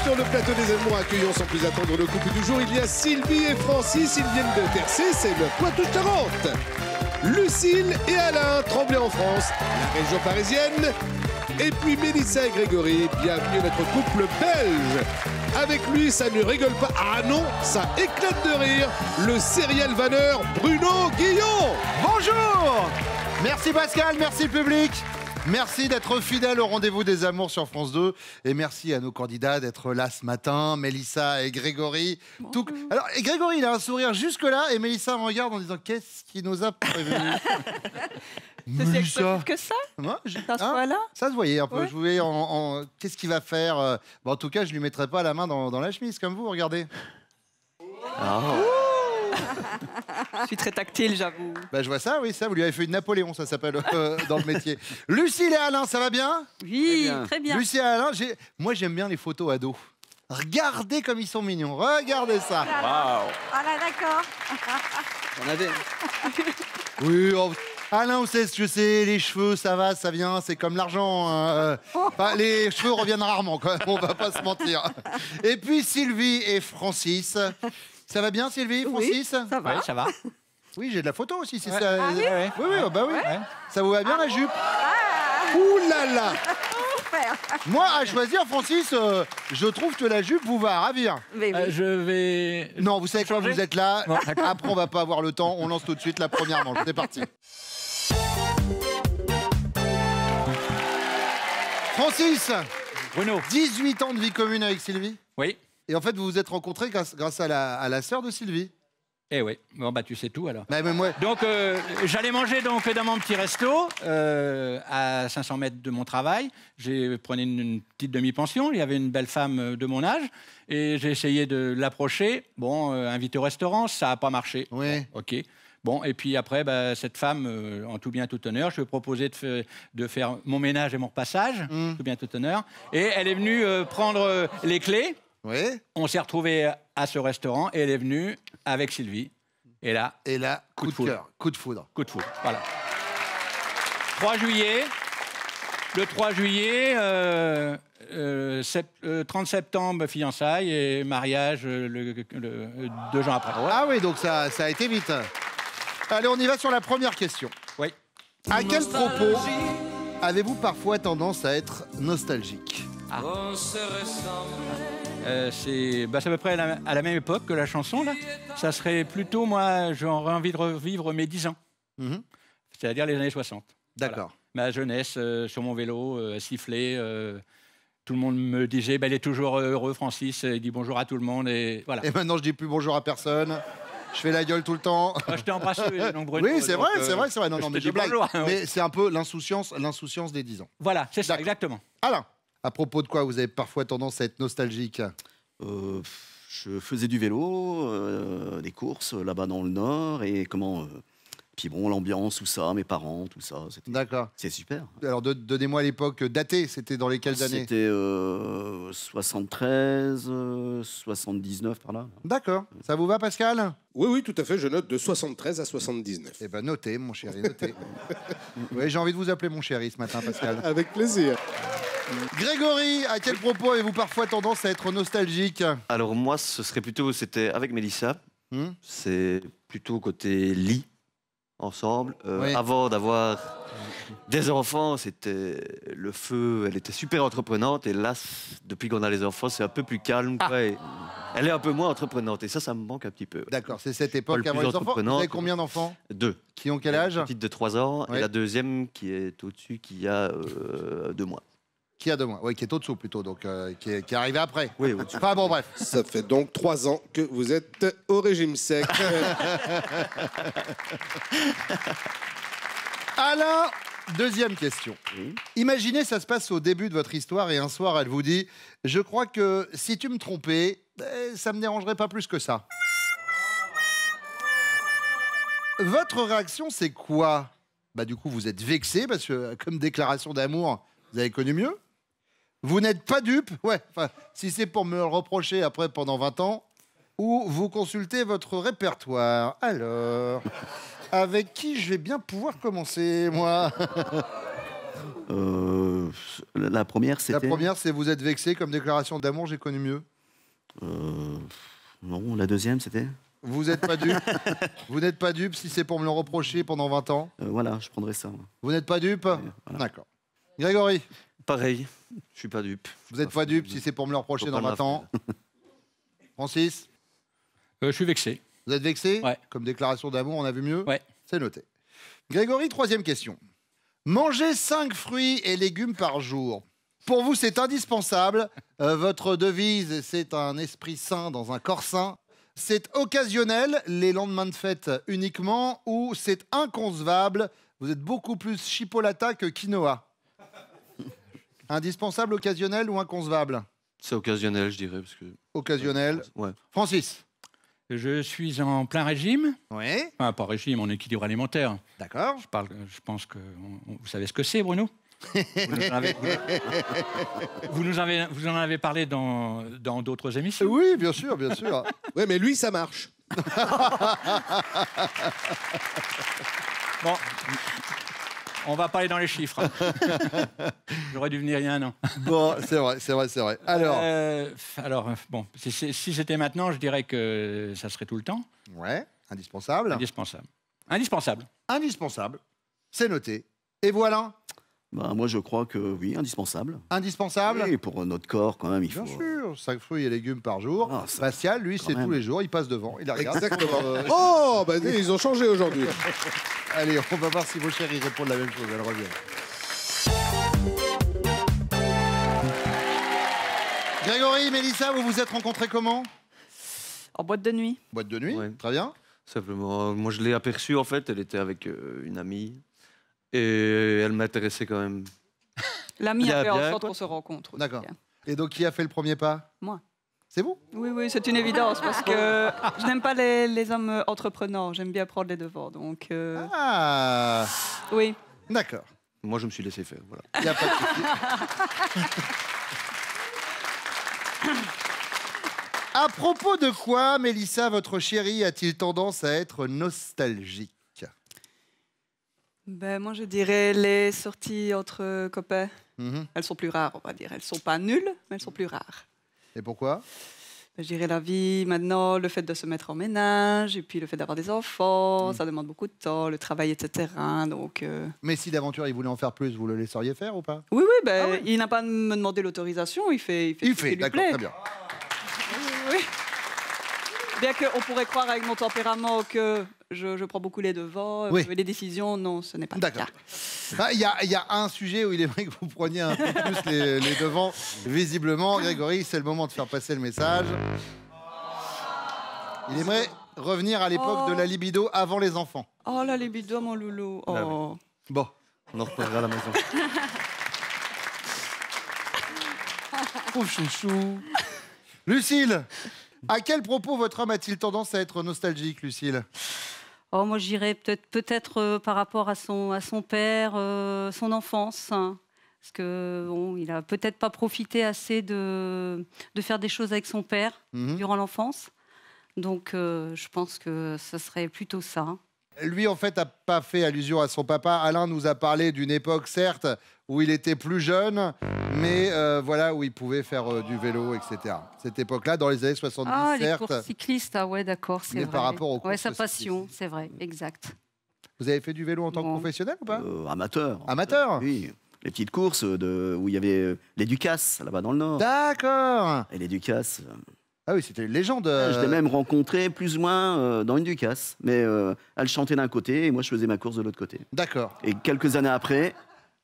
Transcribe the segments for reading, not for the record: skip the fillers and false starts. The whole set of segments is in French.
sur le plateau des Amours, accueillons sans plus attendre le couple du jour. Il y a Sylvie et Francis, ils viennent de Tercé, c'est le Poitou-Charentes. Lucille et Alain, Tremblay en France, la région parisienne. Et puis Mélissa et Grégory, bienvenue à notre couple belge. Avec lui, ça ne rigole pas. Ah non, ça éclate de rire. Le serial vanneur Bruno Guillon. Bonjour. Merci Pascal, merci le public. Merci d'être fidèle au rendez-vous des amours sur France 2. Et merci à nos candidats d'être là ce matin, Mélissa et Grégory. Alors, et Grégory, il a un sourire jusque-là et Mélissa me regarde en disant qu'est-ce qui nous a prévenu. C'est que ça. Moi, Ça se voyait un peu. Ouais. Je voulais qu'est-ce qu'il va faire bon, en tout cas, je lui mettrai pas la main dans la chemise comme vous, regardez. Je suis très tactile, j'avoue. Bah, je vois ça, oui, ça. Vous lui avez fait une Napoléon, ça s'appelle dans le métier. Lucille et Alain, ça va bien? Oui, très bien. Lucille et Alain, moi j'aime bien les photos ados. Regardez comme ils sont mignons. Regardez ça. Waouh. Ah là, d'accord. On avait... Oui, Alain, vous savez ce que c'est, les cheveux, ça va, ça vient, c'est comme l'argent. Enfin, les cheveux reviennent rarement, quand même, on va pas se mentir. Et puis Sylvie et Francis. Ça va bien, Sylvie, Francis? Ça va. Oui, ça va. Oui, j'ai de la photo aussi, si Ouais. ça... Ah oui Oui, bah oui. Ouais. Ça vous va bien, la jupe? Ouh là là. Moi, à choisir, Francis, je trouve que la jupe vous va à ravir. Mais oui. Je vais... Non, vous savez quoi, Changer vous êtes là. Bon, d'accord. Après, on va pas avoir le temps. On lance tout de suite la première manche. C'est parti. Francis, Bruno. 18 ans de vie commune avec Sylvie. Oui. Et en fait, vous vous êtes rencontrés grâce à la sœur de Sylvie. Eh oui. Bon, bah, tu sais tout, alors. Bah, mais moi... Donc, j'allais manger donc, dans mon petit resto, à 500 mètres de mon travail. J'ai pris une petite demi-pension. Il y avait une belle femme de mon âge. Et j'ai essayé de l'approcher. Bon, invité au restaurant, ça n'a pas marché. Oui. Bon, OK. Bon, et puis après, bah, cette femme, en tout bien, tout honneur, je lui ai proposé de faire mon ménage et mon repassage, tout bien, tout honneur. Et elle est venue prendre les clés. Oui. On s'est retrouvés à ce restaurant et elle est venue avec Sylvie. Et là, Coup de foudre. cœur, coup de foudre. Coup de foudre, voilà. 3 juillet, le 3 juillet, 30 septembre, fiançailles et mariage 2 jours après. Ah oui, donc ça a été vite. Allez, on y va sur la première question. Oui. À quel propos avez-vous parfois tendance à être nostalgique? C'est à peu près à la même époque que la chanson, là. Ça serait plutôt, moi, j'aurais envie de revivre mes 10 ans. C'est-à-dire les années 60. D'accord. Voilà. Ma jeunesse, sur mon vélo, siffler. Tout le monde me disait, il est toujours heureux, Francis. Il dit bonjour à tout le monde. Et voilà. Et maintenant, je dis plus bonjour à personne. Je fais la gueule tout le temps. Moi, je t'ai embrassé, donc Bruno. Oui, c'est donc, vrai. Non, je mais te je dis blague. bonjour, hein, Mais c'est un peu l'insouciance des 10 ans. Voilà, c'est ça, D'accord. exactement. Alain, à propos de quoi vous avez parfois tendance à être nostalgique? Je faisais du vélo, des courses là-bas dans le Nord et puis bon, l'ambiance, tout ça, mes parents, tout ça, D'accord. c'est super. Alors, donnez-moi l'époque datée. C'était dans lesquelles années? C'était 73, 79 par là. D'accord. Ça vous va, Pascal? Oui, tout à fait. Je note de 73 à 79. Eh ben, notez, mon chéri, notez. Oui, j'ai envie de vous appeler mon chéri ce matin, Pascal. Avec plaisir. Grégory, à quel propos avez-vous parfois tendance à être nostalgique? Alors moi, c'était avec Mélissa. C'est plutôt côté lit, ensemble. Oui. Avant d'avoir des enfants, c'était le feu. Elle était super entreprenante. Et là, depuis qu'on a les enfants, c'est un peu plus calme. Quoi, et elle est un peu moins entreprenante. Et ça me manque un petit peu. D'accord, c'est cette Pas époque le plus avant les enfants. Vous entreprenante. avez combien d'enfants? 2. Qui ont quel âge? Une petite de 3 ans Oui. et la deuxième qui est au-dessus, qui a 2 mois. Qui a 2 mois? Oui, qui est au-dessous plutôt, donc qui est arrivé après. Oui, au-dessus. Enfin bon, bref. Ça fait donc 3 ans que vous êtes au régime sec. Alain, deuxième question. Imaginez, ça se passe au début de votre histoire et un soir, elle vous dit « Je crois que si tu me trompais, ça me dérangerait pas plus que ça. » Votre réaction, c'est quoi? Bah du coup, vous êtes vexé parce que comme déclaration d'amour, vous avez connu mieux. Vous n'êtes pas dupe, ouais, enfin, si c'est pour me le reprocher après pendant 20 ans, ou vous consultez votre répertoire. Alors, avec qui je vais bien pouvoir commencer, moi? La première, c'était... La première, c'est vous êtes vexé comme déclaration d'amour, j'ai connu mieux. Non, la deuxième, c'était... Vous n'êtes pas dupe. Vous n'êtes pas dupe si c'est pour me le reprocher pendant 20 ans. Voilà, je prendrais ça. Vous n'êtes pas dupe. Voilà. D'accord. Grégory, Pareil, je suis pas dupe. vous n'êtes pas dupe si c'est pour me le reprocher dans 20 ans. Francis, Je suis vexé. vous êtes vexé Ouais. comme déclaration d'amour, on a vu mieux. Ouais. C'est noté. Grégory, troisième question. Manger 5 fruits et légumes par jour. Pour vous, c'est indispensable. Votre devise, c'est un esprit sain dans un corps sain. C'est occasionnel, les lendemains de fête uniquement, ou c'est inconcevable. Vous êtes beaucoup plus chipolata que quinoa. Indispensable, occasionnel ou inconcevable? C'est occasionnel, je dirais. Parce que... Occasionnel. Ouais. Francis. Je suis en plein régime. Oui. Enfin, pas régime, en équilibre alimentaire. D'accord. Je pense que vous savez ce que c'est, Bruno. Vous en avez parlé dans d'autres émissions. Oui, bien sûr, bien sûr. Ouais, mais lui, ça marche. Bon, on va pas aller dans les chiffres. J'aurais dû venir il y a un an. Bon, c'est vrai. Alors, bon, si c'était maintenant, je dirais que ça serait tout le temps. Ouais, indispensable. Indispensable. C'est noté. Et voilà. Moi, je crois que oui, indispensable. Indispensable. Et pour notre corps, quand même, il Bien faut... sûr, 5 fruits et légumes par jour. Ah, ça- Pascal, lui, c'est même. tous les jours, il passe devant, il regarde. Exactement. Oh, bah ils ont changé aujourd'hui. Allez, on va voir si vos chéris répondent la même chose, elles reviennent. Grégory, Mélissa, vous vous êtes rencontrés comment? En boîte de nuit. Boîte de nuit, Ouais. très bien. Simplement, moi je l'ai aperçue en fait, elle était avec une amie et elle m'intéressait quand même. L'ami Bien, a fait en bien, sorte quoi. qu'on se rencontre. aussi. D'accord. Et donc, qui a fait le premier pas? Moi. C'est vous? Oui, c'est une évidence parce que je n'aime pas les hommes entrepreneurs. J'aime bien prendre les devants. Donc, Ah, oui. d'accord. Moi je me suis laissé faire. Voilà. Il n'y a pas de souci. À propos de quoi, Mélissa, votre chéri a-t-il tendance à être nostalgique? Ben, moi, je dirais les sorties entre copains. Mhm. Elles sont plus rares, on va dire. Elles sont pas nulles, mais elles sont plus rares. Et pourquoi? Ben, je dirais la vie, maintenant, le fait de se mettre en ménage, et puis le fait d'avoir des enfants, ça demande beaucoup de temps, le travail, etc. Donc, Mais si d'aventure il voulait en faire plus, vous le laisseriez faire ou pas? oui, ben, il n'a pas à me demander l'autorisation, il fait Il ce qui fait, lui d'accord, plaît. très bien. Oui. Bien qu'on pourrait croire avec mon tempérament que je prends beaucoup les devants, Oui. les décisions, non, ce n'est pas le D'accord. cas. Ah, Il y a un sujet où il aimerait que vous preniez un peu plus les devants. Visiblement, Grégory, c'est le moment de faire passer le message. Il aimerait revenir à l'époque de la libido avant les enfants. Oh, la libido, mon loulou. Oh. Ah oui. Bon. On en reparlera à la maison. Oh, chouchou. Lucille, à quel propos votre homme a-t-il tendance à être nostalgique, Lucille? Oh, moi, j'irais peut-être par rapport à son père, son enfance. Hein. Parce que bon, il a peut-être pas profité assez de faire des choses avec son père durant l'enfance. Donc, je pense que ce serait plutôt ça. Hein. Lui, en fait, n'a pas fait allusion à son papa. Alain nous a parlé d'une époque, certes, où il était plus jeune, mais voilà, où il pouvait faire du vélo, etc. Cette époque-là, dans les années 70, Ah, les certes. courses cyclistes, ah ouais, d'accord, c'est Mais vrai. par rapport aux Ouais, courses sa passion, cyclistes. c'est vrai, exact. Vous avez fait du vélo en tant que Bon. professionnel ou pas? Amateur. Amateur? Oui. Les petites courses où il y avait les Ducasse, là-bas dans le Nord. D'accord. Et les Ducasse, Ah oui, c'était une légende. je l'ai même rencontré plus ou moins dans une Ducasse. Mais elle chantait d'un côté et moi je faisais ma course de l'autre côté. D'accord. Et quelques années après,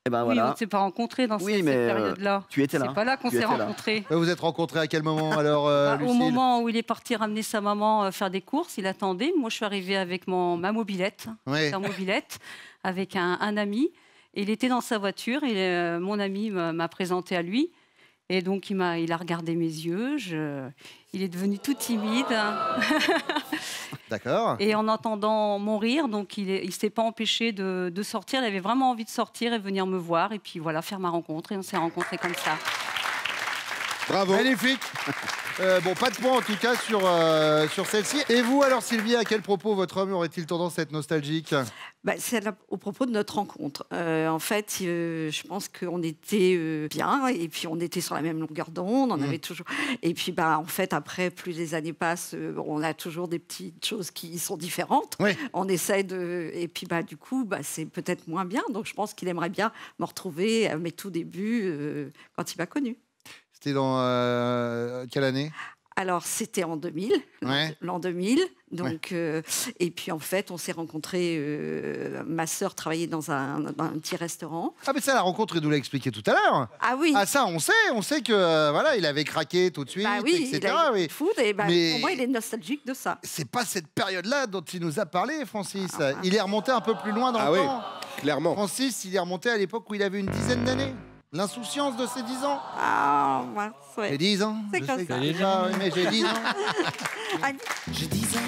eh ben Oui, voilà. on ne s'est pas rencontrés dans Oui, cette mais, période-là. tu étais là. C'est pas là qu'on Tu s'est étais là. rencontrés. Vous vous êtes rencontrés à quel moment alors, Bah, Lucille? au moment où il est parti ramener sa maman faire des courses, il attendait. Moi, je suis arrivée avec ma mobilette, Oui. sa mobilette, avec un ami. Et il était dans sa voiture et mon ami m'a présenté à lui. Et donc, il a regardé mes yeux. Il est devenu tout timide. D'accord. Et en entendant mon rire, donc il ne s'est pas empêché de sortir. Il avait vraiment envie de sortir et venir me voir. Et puis voilà, faire ma rencontre. Et on s'est rencontrés comme ça. Bravo. Magnifique. Bon, pas de points en tout cas sur celle-ci. Et vous alors Sylvie, à quel propos votre homme aurait-il tendance à être nostalgique? C'est au propos de notre rencontre. En fait, je pense qu'on était bien et puis on était sur la même longueur d'onde. On avait toujours. Et puis, en fait, après, plus les années passent, on a toujours des petites choses qui sont différentes. Oui. On essaie de. Et puis, du coup, c'est peut-être moins bien. Donc, je pense qu'il aimerait bien me retrouver à mes tout débuts quand il m'a connue. C'était dans quelle année? Alors, c'était en 2000, Ouais. l'an 2000. Donc, et puis, en fait, on s'est rencontrés. Ma sœur travaillait dans un petit restaurant. Ah mais ça, la rencontre, il nous l'a expliqué tout à l'heure. Ah oui. Ah ça, on sait que voilà, il avait craqué tout de suite, Oui, etc. il a oui. eu foot et Mais- pour moi, il est nostalgique de ça. C'est pas cette période-là dont il nous a parlé, Francis. Il est remonté un peu plus loin dans Ah le oui, temps. clairement. Francis, il est remonté à l'époque où il avait une dizaine d'années. L'insouciance de ses 10 ans. Ah, mince, ouais. J'ai 10 ans. C'est je comme sais ça. que déjà, oui, mais j'ai 10 ans. J'ai 10 ans,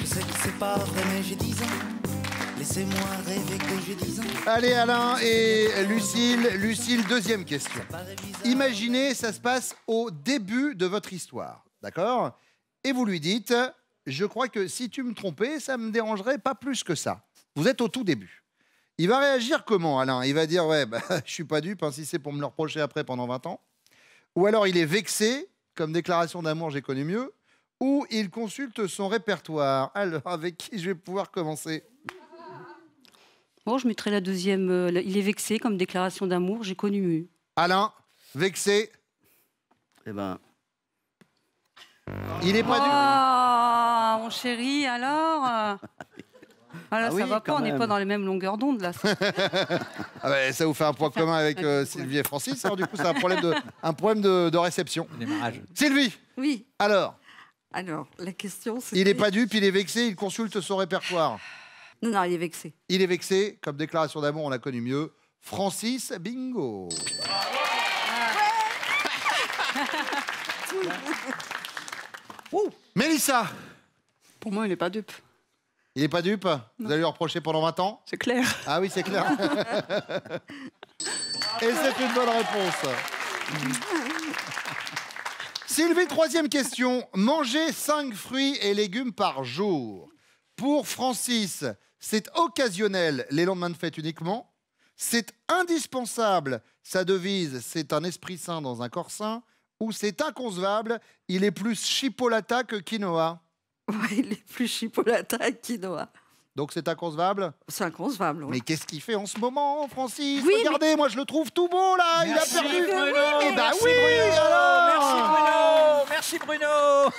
je sais que c'est pas vrai, mais j'ai 10 ans. Laissez-moi rêver que j'ai 10 ans. Allez, Alain et Lucille. Lucille, deuxième question. Imaginez, ça se passe au début de votre histoire, d'accord? Et vous lui dites, je crois que si tu me trompais, ça me dérangerait pas plus que ça. Vous êtes au tout début. Il va réagir comment, Alain? Il va dire, ouais, je suis pas dupe, hein, si c'est pour me le reprocher après pendant 20 ans. Ou alors il est vexé, comme déclaration d'amour, j'ai connu mieux. Ou il consulte son répertoire. Alors, avec qui je vais pouvoir commencer? Bon, je mettrai la deuxième. Il est vexé comme déclaration d'amour, j'ai connu mieux. Alain, vexé, Eh ben, il est pas dupe. Ah, mon chéri, alors voilà, Ah ça oui, va pas, quand on n'est même. pas dans les mêmes longueurs d'onde, là. Ah bah, ça vous fait un point commun avec Sylvie et Francis. Alors, du coup, c'est un problème de réception. Démarrage. Sylvie, Oui. alors, Alors, la question, c'est. il est pas dupe, il est vexé, il consulte son répertoire. Non, il est vexé. Il est vexé, comme déclaration d'amour, on l'a connu mieux. Francis, bingo. Mélissa, Pour moi, il n'est pas dupe. il est pas dupe? Vous allez lui reprocher pendant 20 ans? C'est clair. Ah oui, c'est clair. Et c'est une bonne réponse. Sylvie, troisième question. Manger 5 fruits et légumes par jour. Pour Francis, c'est occasionnel les lendemains de fête uniquement. C'est indispensable. Sa devise, c'est un esprit sain dans un corps sain. Ou c'est inconcevable, il est plus chipolata que quinoa. Ouais, il est plus chipolata que quinoa. Donc c'est inconcevable. C'est inconcevable. Mais qu'est-ce qu'il fait en ce moment, Francis? Oui, Regardez, moi je le trouve tout beau là. Merci, il a perdu. Bruno. Eh ben Merci, oui, Bruno. alors. Merci Bruno.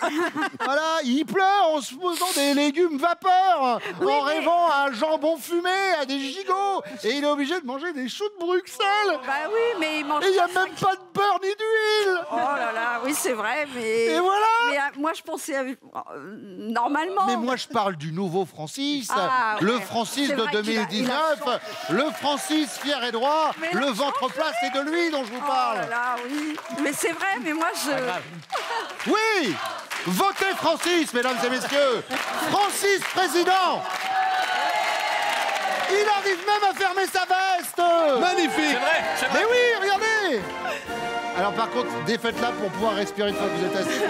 Voilà, il pleure en se posant des légumes vapeur, en rêvant à un jambon fumé, à des gigots, et il est obligé de manger des choux de Bruxelles. Bah oui, mais il mange. Et il n'y a pas même pas de beurre ni d'huile. Oh là là, oui, c'est vrai, mais. Et voilà. Mais moi, je pensais normalement. Mais moi je parle du nouveau Francis, Ah, le ouais. Francis C'est de vrai qu'il a 2019, le Francis fier et droit, Mais le là, ventre plat, c'est de lui dont je vous Oh parle. là là, oui. Mais c'est vrai, mais moi, Oui, votez Francis, mesdames et messieurs. Francis président. Il arrive même à fermer sa veste. Magnifique. C'est Mais vrai. oui, regardez. Alors par contre, défaites-la pour pouvoir respirer une fois que vous êtes assis.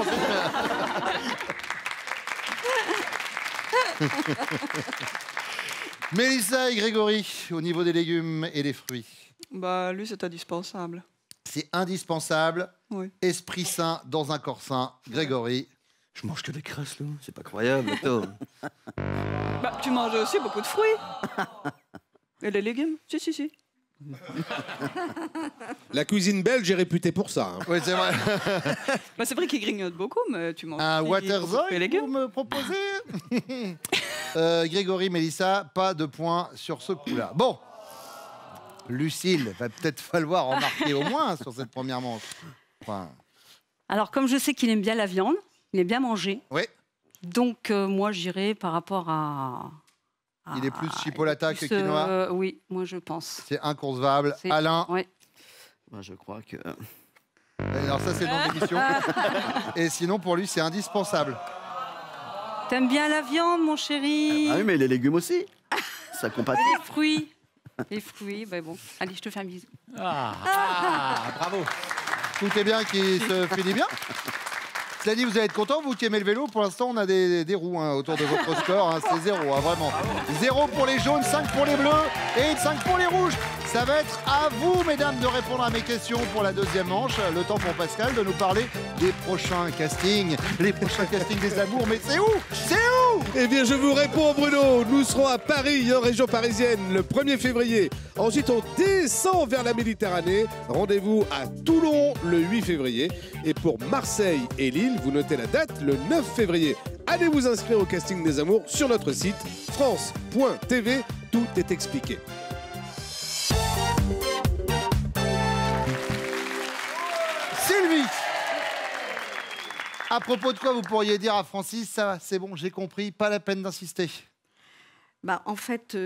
Mélissa et Grégory, au niveau des légumes et des fruits. Bah, lui, c'est indispensable. C'est indispensable. Oui. Esprit sain dans un corps sain. Grégory. Je mange que des crasses, là. C'est pas croyable. Attends. Bah, tu manges aussi beaucoup de fruits. Et les légumes? Si. La cuisine belge est réputée pour ça. Hein. Oui, c'est vrai. Bah, c'est vrai qu'il grignote beaucoup, mais tu manges Un aussi waterzooi, beaucoup de fruits et vous légumes. me proposez Grégory, Mélissa, pas de points sur ce coup-là. Bon, Lucille, va peut-être falloir remarquer au moins sur cette première manche. Enfin, Alors, comme je sais qu'il aime bien la viande, il aime bien manger, oui, donc moi, j'irai par rapport à... il est plus chipolata que plus, quinoa. oui, moi, je pense. C'est inconcevable. C'est- Alain, Ouais. Moi, je crois que. alors ça c'est le nom de l'émission. Et sinon pour lui c'est indispensable. T'aimes bien la viande, mon chéri? Ah oui, mais les légumes aussi. Ça compatit. Les fruits. Les fruits, ben bon. Allez, je te fais un bisou. Bravo. Tout est bien qui se finit bien. Cela dit, vous allez être content, vous qui aimez le vélo. Pour l'instant, on a des roues autour de votre score. C'est 0, vraiment. 0 pour les jaunes, 5 pour les bleus et 5 pour les rouges. Ça va être à vous, mesdames, de répondre à mes questions pour la deuxième manche. Le temps pour Pascal de nous parler des prochains castings. Les prochains castings des amours. Mais c'est où? C'est où? Eh bien, je vous réponds, Bruno. Nous serons à Paris, en région parisienne, le 1er février. Ensuite, on descend vers la Méditerranée. Rendez-vous à Toulon le 8 février. Et pour Marseille et Lille, vous notez la date, le 9 février. Allez vous inscrire au casting des amours sur notre site France.tv. Tout est expliqué. Sylvie, à propos de quoi vous pourriez dire à Francis, ça va, c'est bon, j'ai compris, pas la peine d'insister. Bah, en fait,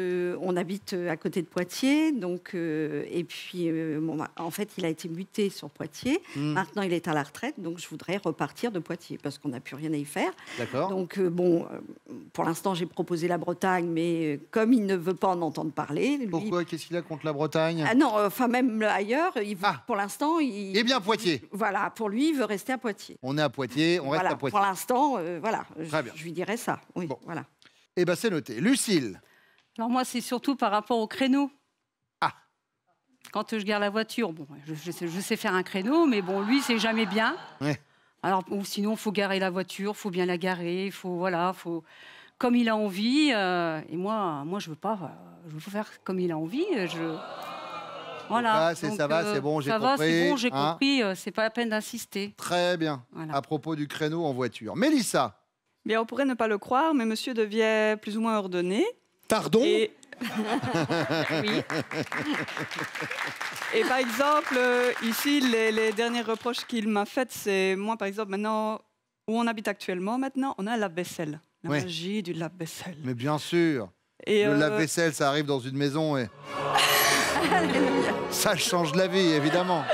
on habite à côté de Poitiers, donc, et puis, en fait, il a été muté sur Poitiers. Maintenant, il est à la retraite, donc je voudrais repartir de Poitiers parce qu'on n'a plus rien à y faire. D'accord. Donc, pour l'instant, j'ai proposé la Bretagne, mais comme il ne veut pas en entendre parler... Lui... Pourquoi? Qu'est-ce qu'il a contre la Bretagne? Ah non, enfin, même ailleurs, pour l'instant... Eh bien, Poitiers. Voilà, pour lui, il veut rester à Poitiers. On est à Poitiers, on reste à Poitiers. Pour l'instant, voilà, Très bien. je lui dirais ça. Oui, bon. Voilà. Eh bien, c'est noté. Lucille. Alors moi, c'est surtout par rapport au créneau. Ah. Quand je gare la voiture, bon, je sais faire un créneau, mais bon, lui, c'est jamais bien. Ouais. Alors, ou sinon, il faut garer la voiture, il faut bien la garer, faut comme il a envie. Et moi, je veux faire comme il a envie. Voilà. Donc, ça va, c'est bon, j'ai compris. Ça va, c'est bon, j'ai compris. C'est pas la peine d'insister. Très bien. Voilà. À propos du créneau en voiture, Mélissa. Bien, on pourrait ne pas le croire, mais monsieur devient plus ou moins ordonné. Pardon? Oui. Et par exemple, ici, les derniers reproches qu'il m'a faits, c'est moi, par exemple, maintenant, où on habite actuellement, maintenant, on a un lave-vaisselle. La magie du lave-vaisselle. Mais bien sûr. Et le lave-vaisselle, ça arrive dans une maison et... ça change la vie, évidemment.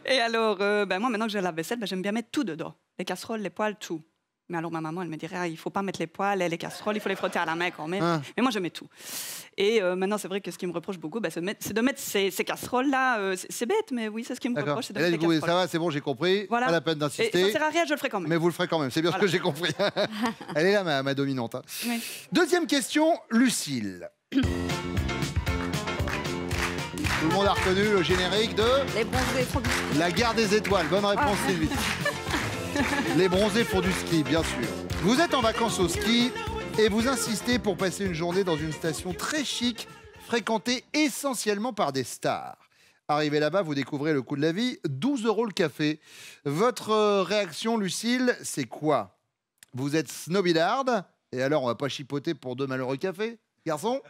Et alors, moi, maintenant que j'ai la vaisselle, j'aime bien mettre tout dedans. Les casseroles, les poêles, tout. Mais alors, ma maman, elle me dirait, il ne faut pas mettre les poêles et les casseroles, il faut les frotter à la main quand même. Mais moi, je mets tout. Et maintenant, c'est vrai que ce qui me reproche beaucoup, c'est de mettre ces casseroles-là. C'est bête, mais oui, c'est ce qui me reproche. Et là, du coup, ça va, c'est bon, j'ai compris. Voilà. Pas la peine d'insister. Ça ne sert à rien, je le ferai quand même. Mais vous le ferez quand même, c'est bien ce que j'ai compris. Elle est là, ma dominante. Oui. Deuxième question, Lucille. Tout le monde a reconnu le générique de... Les bronzés font du ski. La Gare des Étoiles. Bonne réponse, Sylvie. Les bronzés font du ski, bien sûr. Vous êtes en vacances au ski et vous insistez pour passer une journée dans une station très chic, fréquentée essentiellement par des stars. Arrivé là-bas, vous découvrez le coût de la vie, 12 € le café. Votre réaction, Lucille, c'est quoi? Vous êtes snobilarde, et alors on va pas chipoter pour 2 malheureux cafés, garçon?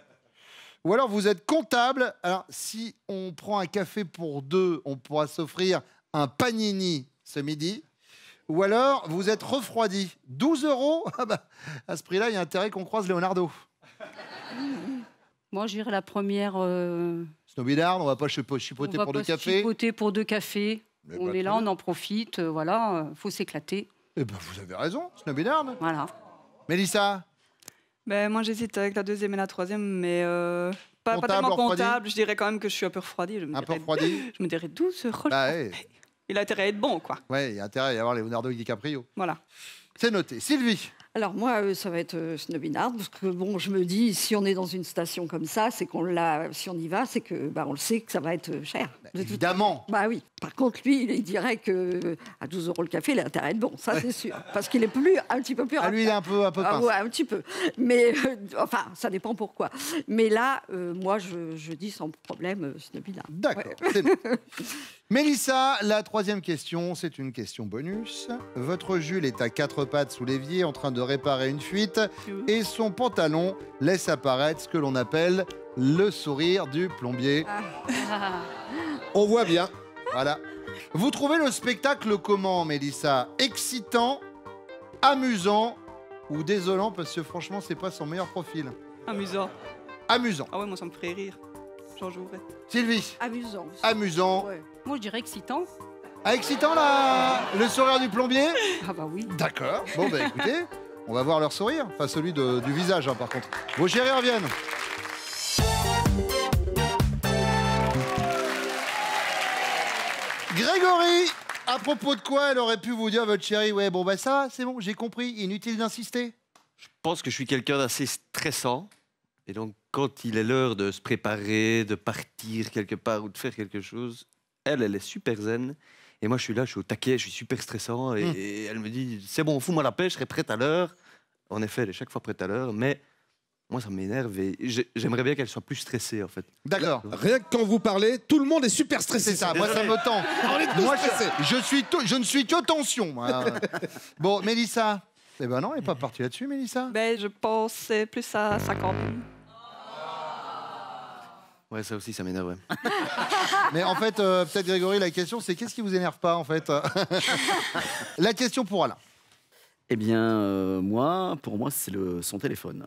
Ou alors vous êtes comptable, alors si on prend un café pour 2, on pourra s'offrir un panini ce midi. Ou alors, vous êtes refroidi. 12 €? Ah bah, à ce prix-là, il y a intérêt qu'on croise Leonardo. Moi, j'irai la première. Snobillard, on va pas chipoter pour 2 cafés. Chipoter pour 2 cafés. Mais on est là, on en profite. Voilà, faut s'éclater. Eh ben, vous avez raison, Snobillard. Voilà. Mélissa? Moi, j'hésite avec la deuxième et la troisième, mais pas tellement comptable. Je dirais quand même que je suis un peu refroidi. Un peu refroidi? Je me dirais 12 €. Bah, ouais. Il a intérêt à être bon, quoi. Ouais, il y a intérêt à y avoir Leonardo DiCaprio. Voilà. C'est noté. Sylvie? Alors moi, ça va être snobinard, parce que bon, je me dis, si on est dans une station comme ça, c'est qu'on l'a. Si on y va, c'est que on le sait que ça va être cher. Évidemment. Bah oui. Par contre, lui, il dirait que à 12 € le café, il a intérêt à être bon, ça c'est sûr, parce qu'il est un petit peu plus. Ah, lui, il est un peu pince. Ouais, un petit peu. Mais enfin, ça dépend pourquoi. Mais là, moi, je dis sans problème snobinard. D'accord. Ouais. Mélissa, la troisième question, c'est une question bonus. Votre Jules est à 4 pattes sous l'évier en train de réparer une fuite et son pantalon laisse apparaître ce que l'on appelle le sourire du plombier. On voit bien. Voilà. Vous trouvez le spectacle comment, Mélissa? Excitant, amusant ou désolant? Parce que franchement, c'est pas son meilleur profil. Amusant. Amusant. Ah ouais, moi ça me ferait rire. J'en jouerais. Sylvie? Amusant. Amusant. Ouais. Moi, je dirais excitant. Ah, excitant, le sourire du plombier? Ah bah oui. D'accord. Bon, bah écoutez, on va voir leur sourire. Enfin, celui du visage, par contre. Vos chéris reviennent. Grégory, À propos de quoi elle aurait pu vous dire, votre chérie, ouais, bon, bah ça, c'est bon, j'ai compris, inutile d'insister. Je pense que je suis quelqu'un d'assez stressant. Et donc, quand il est l'heure de se préparer, de partir quelque part ou de faire quelque chose, elle est super zen. Et moi, je suis là, je suis au taquet, je suis super stressant. Et elle me dit, c'est bon, fous-moi la paix, je serai prête à l'heure. En effet, elle est chaque fois prête à l'heure, mais moi, ça m'énerve et j'aimerais bien qu'elle soit plus stressée, en fait. D'accord. Rien que quand vous parlez, tout le monde est super stressé. C'est ça, moi, ça me tend. On est tous Moi, stressés. je ne suis que tension. Moi. Bon, Mélissa. Eh ben non, elle n'est pas partie là-dessus, Mélissa. Ben, je pensais plus à sa copine. Ouais, ça aussi, ça m'énerve. Ouais. Mais en fait, peut-être Grégory, la question, c'est qu'est-ce qui vous énerve pas, en fait? La question pour Alain. Eh bien, pour moi, c'est son téléphone.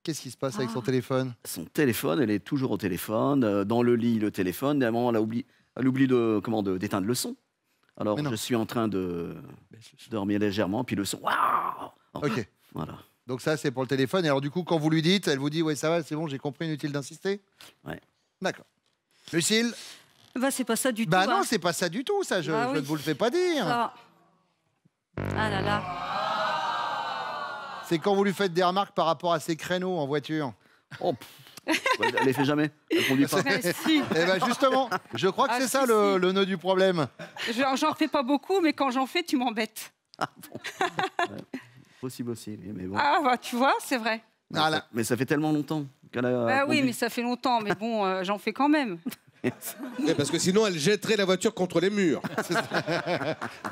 Qu'est-ce qui se passe avec son téléphone? Son téléphone, elle est toujours au téléphone. Dans le lit, le téléphone. Et à un moment, elle oublie d'éteindre le son. Alors, je suis en train de dormir légèrement, puis le son. Waouh! Ok. Voilà. Donc ça, c'est pour le téléphone. Et alors, du coup, quand vous lui dites, elle vous dit, ouais, ça va, c'est bon, j'ai compris, inutile d'insister? Ouais. D'accord. Lucille? Bah, c'est pas ça du tout. Bah non, hein. c'est pas ça du tout, ça, je Bah ne oui. vous le fais pas dire. Ça. Ah là là. C'est quand vous lui faites des remarques par rapport à ses créneaux en voiture. Oh, elle les fait jamais. Elle conduit pas. Mais si. Eh ben justement, je crois que Ah, c'est si, ça si. le nœud du problème. J'en fais pas beaucoup, mais quand j'en fais, tu m'embêtes. Possible aussi, mais bon. Ah bah tu vois, c'est vrai. Voilà. Mais ça fait tellement longtemps qu'elle a. Ah oui, conduit. mais ça fait longtemps, mais bon, j'en fais quand même. Ouais, parce que sinon, elle jetterait la voiture contre les murs.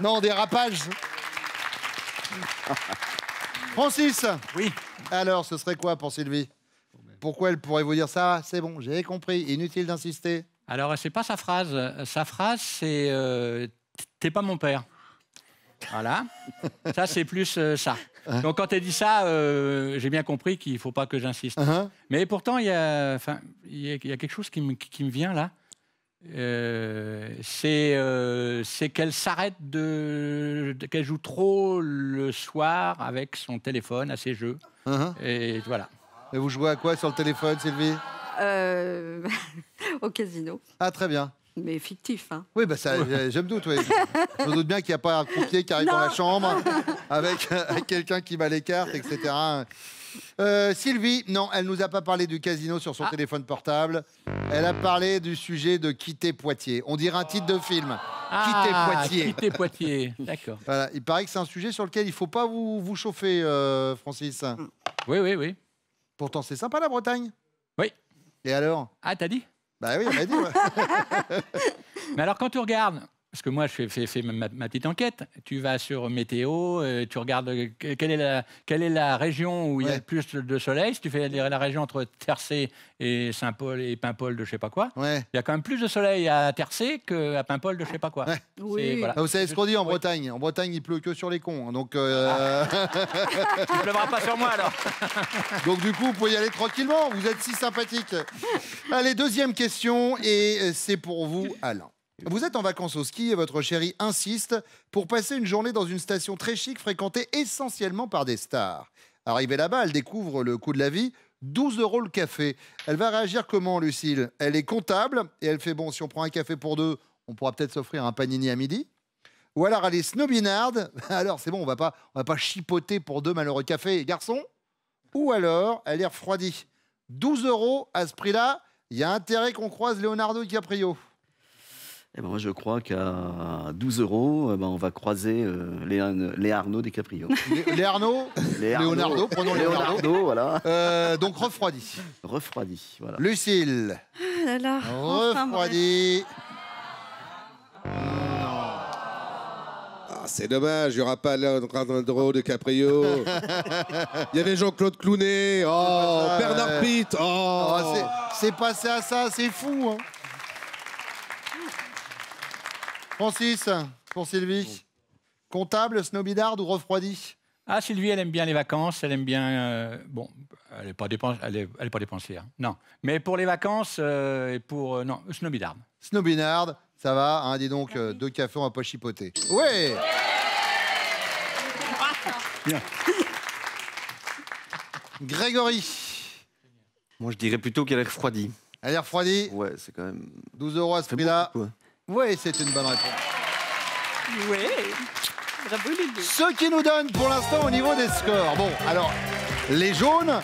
Non, dérapage. Francis. Oui. Alors, ce serait quoi pour Sylvie? Pourquoi elle pourrait vous dire ça? C'est bon, j'ai compris, inutile d'insister. Alors, c'est pas sa phrase. Sa phrase, c'est t'es pas mon père. Voilà. Ça, c'est plus ça. Donc, quand elle dit ça, j'ai bien compris qu'il faut pas que j'insiste. Mais pourtant, il y a quelque chose qui me vient là. C'est qu'elle s'arrête qu'elle joue trop le soir avec son téléphone à ses jeux. Et voilà. Et vous jouez à quoi sur le téléphone, Sylvie? Au casino. Ah, très bien. Mais fictif, hein. Oui, bah ça, je me doute, oui. Je me doute bien qu'il n'y a pas un croupier qui arrive dans la chambre avec quelqu'un qui bat les cartes, etc. Sylvie, non, elle nous a pas parlé du casino sur son téléphone portable. Elle a parlé du sujet de quitter Poitiers. On dirait un titre de film. Quitter Poitiers. Quitter Poitiers, d'accord. Voilà, il paraît que c'est un sujet sur lequel il ne faut pas vous chauffer, Francis. Oui, oui, oui. Pourtant, c'est sympa la Bretagne. Oui. Et alors? Ah, t'as dit? Bah oui, on a dit. Ouais. Mais alors, quand tu regardes, parce que moi, je fais ma petite enquête, tu vas sur Météo, tu regardes quelle est la région où il y a le plus de soleil. Si tu fais la région entre Tercé et Saint-Paul et Paimpol de je sais pas quoi, il y a quand même plus de soleil à Tercé qu'à Paimpol de je sais pas quoi. Oui. Voilà. Ah, vous savez ce qu'on dit en Bretagne? En Bretagne, il pleut que sur les cons. Donc, Tu ne pleuvras pas sur moi alors. donc du coup, vous pouvez y aller tranquillement. Vous êtes si sympathique. Allez, deuxième question, et c'est pour vous, Alain. Vous êtes en vacances au ski et votre chérie insiste pour passer une journée dans une station très chic fréquentée essentiellement par des stars. Arrivée là-bas, elle découvre le coût de la vie, 12 € le café. Elle va réagir comment, Lucille? Elle est comptable et elle fait, bon, si on prend un café pour deux, on pourra peut-être s'offrir un panini à midi. Ou alors elle est snobinarde. Alors c'est bon, on va pas chipoter pour deux malheureux cafés, garçons. Ou alors elle est refroidie. 12 € à ce prix-là, il y a intérêt qu'on croise Leonardo DiCaprio. Eh ben, moi, je crois qu'à 12 €, on va croiser les Arnaud DiCaprio. Les Arnaud, Leonardo, prenons Leonardo. Voilà. Donc refroidi. Refroidi, voilà. Lucille, Ah là là. Enfin, refroidi. Ah, c'est dommage, il n'y aura pas Leonardo DiCaprio. Il y avait Jean-Claude Clounet, Bernard Pitt. Oh, c'est passé à ça, c'est fou. Hein. Francis, pour Sylvie, comptable, snobinarde ou refroidi? Ah, Sylvie, elle aime bien les vacances, elle aime bien... bon, elle n'est pas, pas dépensière, non. Mais pour les vacances, non, snobinarde. Snobinarde, ça va, hein, dis donc, deux cafés, on va pas chipoter. Ouais. Grégory. Moi, je dirais plutôt qu'elle est refroidie. Elle est refroidie. Ouais, c'est quand même... 12 € à ce prix-là. Ouais, c'est une bonne réponse. Oui. Bravo les deux. Ce qui nous donne pour l'instant au niveau des scores. Bon, alors, les jaunes,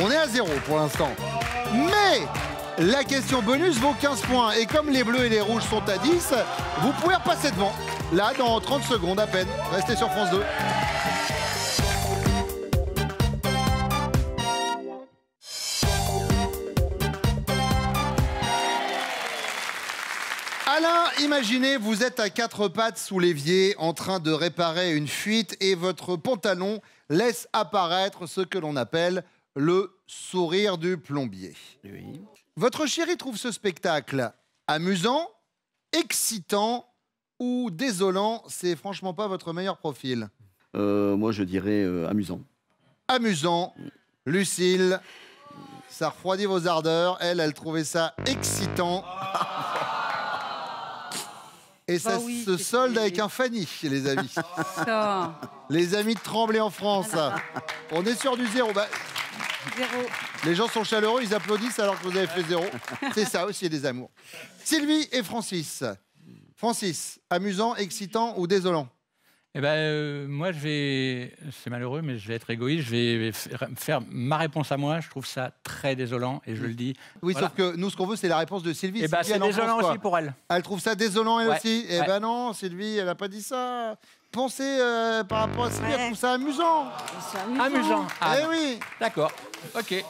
on est à 0 pour l'instant. Mais la question bonus vaut 15 points. Et comme les bleus et les rouges sont à 10, vous pouvez repasser devant. Là, dans 30 secondes à peine. Restez sur France 2. Alain, imaginez, vous êtes à quatre pattes sous l'évier en train de réparer une fuite et votre pantalon laisse apparaître ce que l'on appelle le sourire du plombier. Oui. Votre chéri trouve ce spectacle amusant, excitant ou désolant. C'est franchement pas votre meilleur profil. Moi, je dirais amusant. Amusant. Lucille, ça refroidit vos ardeurs. Elle trouvait ça excitant. Et ça oui, se solde avec un Fanny, les amis. Ça. Les amis de Tremblay en France. On est sur du 0. Bah, 0. les gens sont chaleureux, ils applaudissent alors que vous avez fait 0. C'est ça aussi, les amours. Sylvie et Francis. Francis, amusant, excitant ou désolant? Eh ben, moi, c'est malheureux, mais je vais être égoïste. Je vais faire ma réponse à moi. Je trouve ça très désolant et je le dis. Oui, voilà. sauf que nous, ce qu'on veut, c'est la réponse de Sylvie. Eh ben, Sylvie, c'est désolant aussi pour elle. Elle trouve ça désolant, elle Ouais. aussi. Eh ben non, Sylvie, elle n'a pas dit ça. Pensez par rapport à Sylvie, elle trouve ça amusant. C'est Amusant. Ah, Eh oui. d'accord. OK.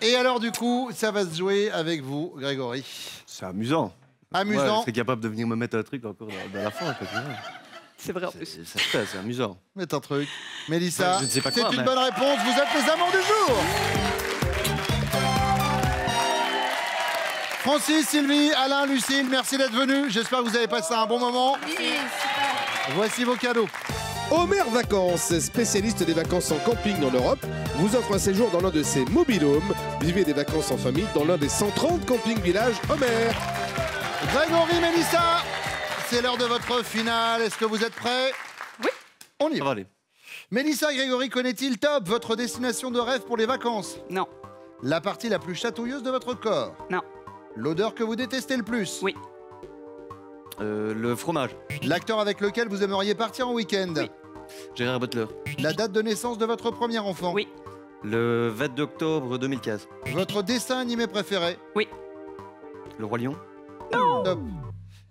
Et alors, du coup, ça va se jouer avec vous, Grégory. C'est amusant. Amusant. Ouais, je serais capable de venir me mettre un truc encore dans la fin. C'est vrai en plus. C'est amusant. Mets un truc. Mélissa, Je ne sais pas c'est quoi, une mais- bonne réponse. Vous êtes les amants du jour. Francis, Sylvie, Alain, Lucille, merci d'être venus. J'espère que vous avez passé un bon moment. Voici vos cadeaux. Homer Vacances, spécialiste des vacances en camping dans l'Europe, vous offre un séjour dans l'un de ses mobil-homes. Vivez des vacances en famille dans l'un des 130 camping-villages Homer. Grégory, Mélissa, c'est l'heure de votre finale. Est-ce que vous êtes prêts? Oui. On y Ça va. va aller. Mélissa, Grégory, connaît-il Top, votre destination de rêve pour les vacances? Non. La partie la plus chatouilleuse de votre corps? Non. L'odeur que vous détestez le plus? Oui. Le fromage. L'acteur avec lequel vous aimeriez partir en week-end? Oui. Gérard Butler. La date de naissance de votre premier enfant? Oui. Le 22 octobre 2015. Votre dessin animé préféré? Oui. Le Roi Lion. Top.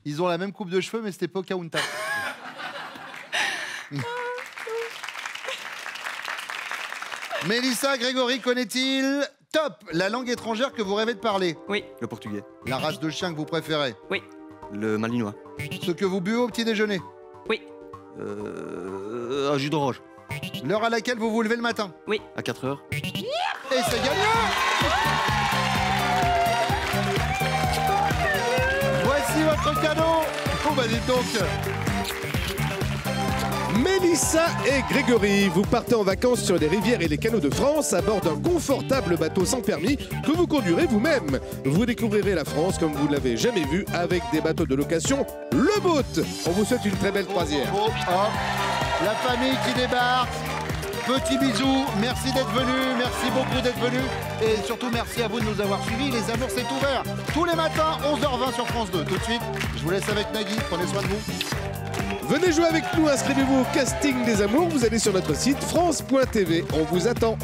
Ils ont la même coupe de cheveux, mais c'était Pocahontas. Mélissa, Grégory, connaît-il Top, la langue étrangère que vous rêvez de parler? Oui. Le portugais. La race de chien que vous préférez? Oui. Le malinois. Ce que vous buvez au petit déjeuner? Oui. Un jus d'orange. L'heure à laquelle vous vous levez le matin? Oui. À 4 heures. Et c'est gagné! Voici votre cadeau! Oh bah dites donc! Mélissa et Grégory, vous partez en vacances sur les rivières et les canaux de France à bord d'un confortable bateau sans permis que vous conduirez vous-même. Vous découvrirez la France comme vous ne l'avez jamais vue avec des bateaux de location Le Boat. On vous souhaite une très belle croisière. Oh, hop. La famille qui débarque. Petit bisou, merci d'être venu, merci beaucoup d'être venu et surtout merci à vous de nous avoir suivis. Les amours, c'est ouvert tous les matins, 11h20 sur France 2. Tout de suite, je vous laisse avec Nagui, prenez soin de vous. Venez jouer avec nous, inscrivez-vous au casting des amours, vous allez sur notre site France.tv, on vous attend.